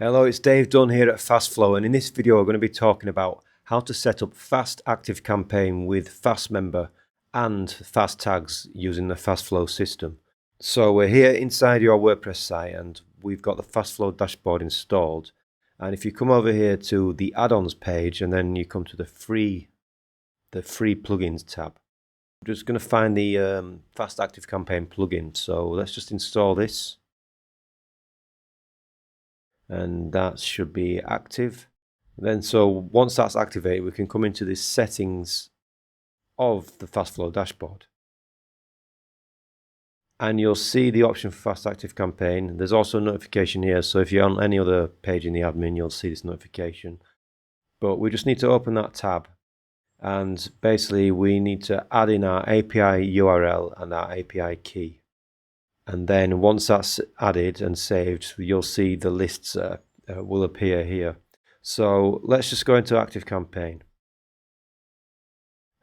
Hello, it's Dave Dunn here at FastFlow, and in this video we're going to be talking about how to set up fast ActiveCampaign with FastMember and FastTags using the FastFlow system. So we're here inside your WordPress site and we've got the FastFlow Dashboard installed. And if you come over here to the add-ons page and then you come to the free plugins tab, I'm just going to find the Fast ActiveCampaign plugin. So let's just install this. And that should be active. Then so once that's activated, we can come into the settings of the FastFlow dashboard. And you'll see the option for Fast ActiveCampaign. There's also a notification here, so if you're on any other page in the admin, you'll see this notification. But we just need to open that tab, and basically we need to add in our API URL and our API key. And then once that's added and saved, you'll see the lists will appear here. So let's just go into ActiveCampaign.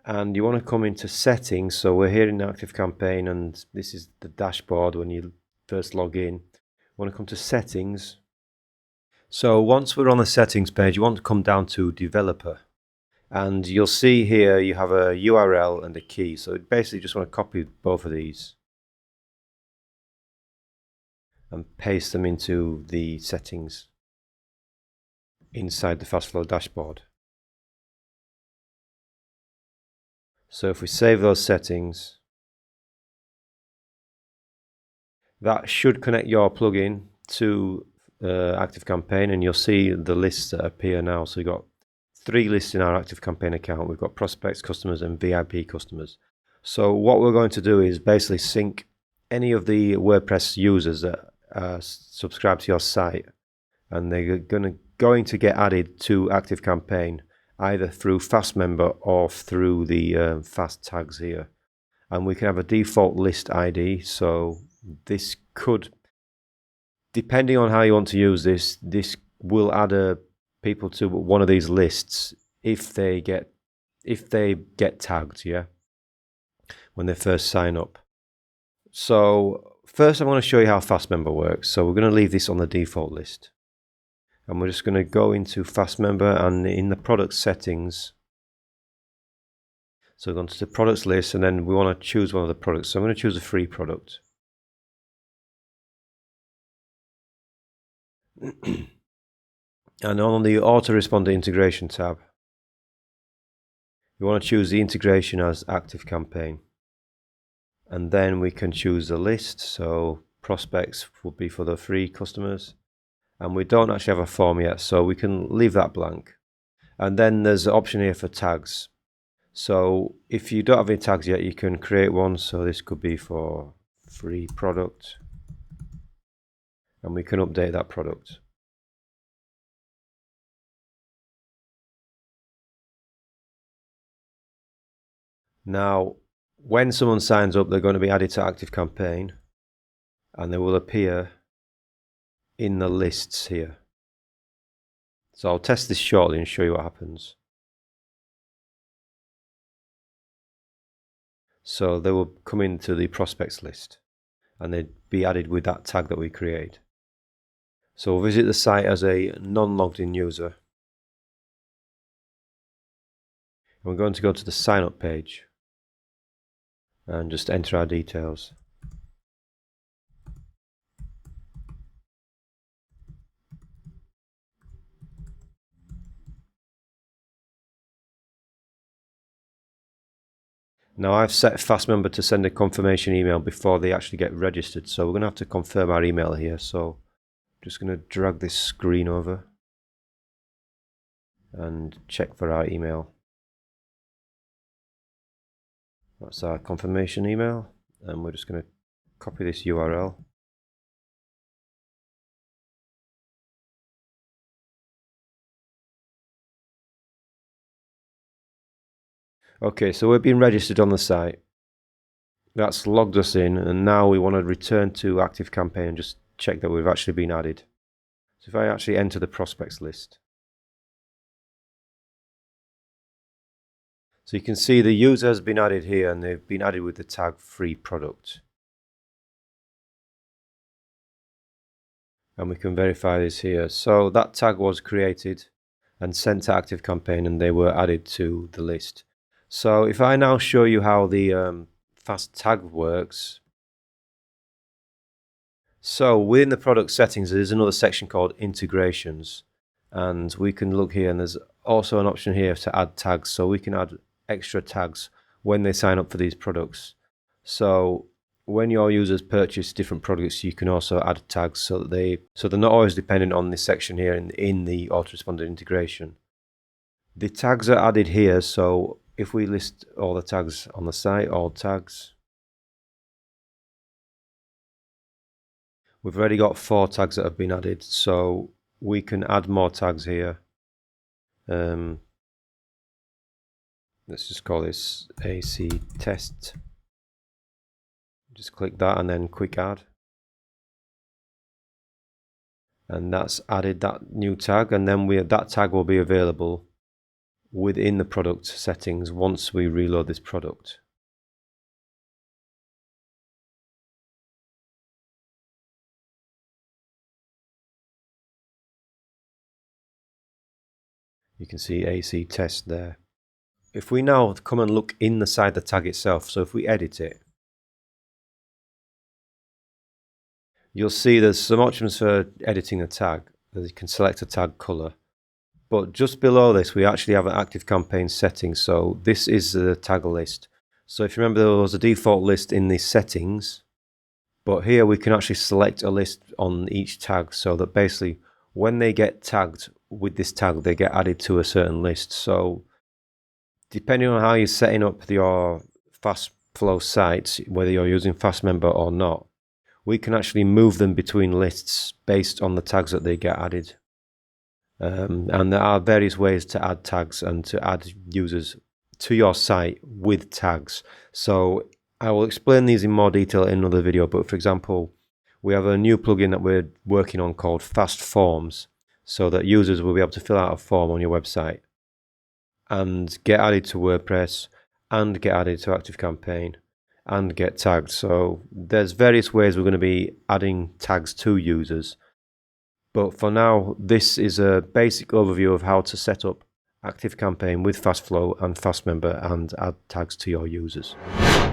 And you want to come into settings. So we're here in ActiveCampaign and this is the dashboard when you first log in. You want to come to settings. So once we're on the settings page, you want to come down to developer. And you'll see here you have a URL and a key. So basically just want to copy both of these and paste them into the settings inside the FastFlow dashboard. So if we save those settings, that should connect your plugin to ActiveCampaign, and you'll see the lists that appear now. So we've got 3 lists in our ActiveCampaign account. We've got prospects, customers and VIP customers. So what we're going to do is basically sync any of the WordPress users that subscribe to your site, and they're going to get added to ActiveCampaign either through FastMember or through the FastTags here. And we can have a default list ID. So this could, depending on how you want to use this, this will add people to one of these lists if they get tagged, yeah, when they first sign up. So first I'm going to show you how FastMember works. So we're going to leave this on the default list. And we're just going to go into FastMember and in the product settings. So we're going to the products list and then we want to choose one of the products. So I'm going to choose a free product. And on the Autoresponder integration tab, you want to choose the integration as ActiveCampaign. And then we can choose the list. So prospects would be for the free customers. And we don't actually have a form yet, so we can leave that blank. And then there's an option here for tags. So if you don't have any tags yet, you can create one. So this could be for free product. And we can update that product. Now, when someone signs up, they're going to be added to ActiveCampaign and they will appear in the lists here. So I'll test this shortly and show you what happens. So they will come into the prospects list and they'd be added with that tag that we create. So we'll visit the site as a non-logged in user. And we're going to go to the sign up page and just enter our details. Now I've set FastMember to send a confirmation email before they actually get registered, so we're going to have to confirm our email here. So I'm just going to drag this screen over and check for our email. That's our confirmation email, and we're just going to copy this URL. Okay, so we've been registered on the site. That's logged us in, and now we want to return to ActiveCampaign and just check that we've actually been added. So if I actually enter the prospects list, so you can see the user has been added here and they've been added with the tag free product. and we can verify this here. So that tag was created and sent to ActiveCampaign, and they were added to the list. So if I now show you how the fast tag works. So within the product settings, there's another section called integrations, and we can look here, and there's also an option here to add tags. So we can add extra tags when they sign up for these products. So when your users purchase different products, you can also add tags so that they're not always dependent on this section here in the Autoresponder integration. The tags are added here, so if we list all the tags on the site, all tags, we've already got 4 tags that have been added, so we can add more tags here. Let's just call this AC test. Just click that and then quick add. And that's added that new tag, and then that tag will be available within the product settings once we reload this product. You can see AC test there. If we now come and look inside the tag itself, so if we edit it, you'll see there's some options for editing a tag. You can select a tag color. But just below this, we actually have an ActiveCampaign settings. So this is the tag list. So if you remember, there was a default list in the settings, but here we can actually select a list on each tag, so that basically when they get tagged with this tag, they get added to a certain list. So depending on how you're setting up your FastFlow sites, whether you're using FastMember or not, we can actually move them between lists based on the tags that they get added. And there are various ways to add tags and to add users to your site with tags. So I will explain these in more detail in another video, but for example, we have a new plugin that we're working on called Fast Forms, so that users will be able to fill out a form on your website and get added to WordPress and get added to ActiveCampaign and get tagged. So there's various ways we're going to be adding tags to users. But for now, this is a basic overview of how to set up ActiveCampaign with FastFlow and FastMember and add tags to your users.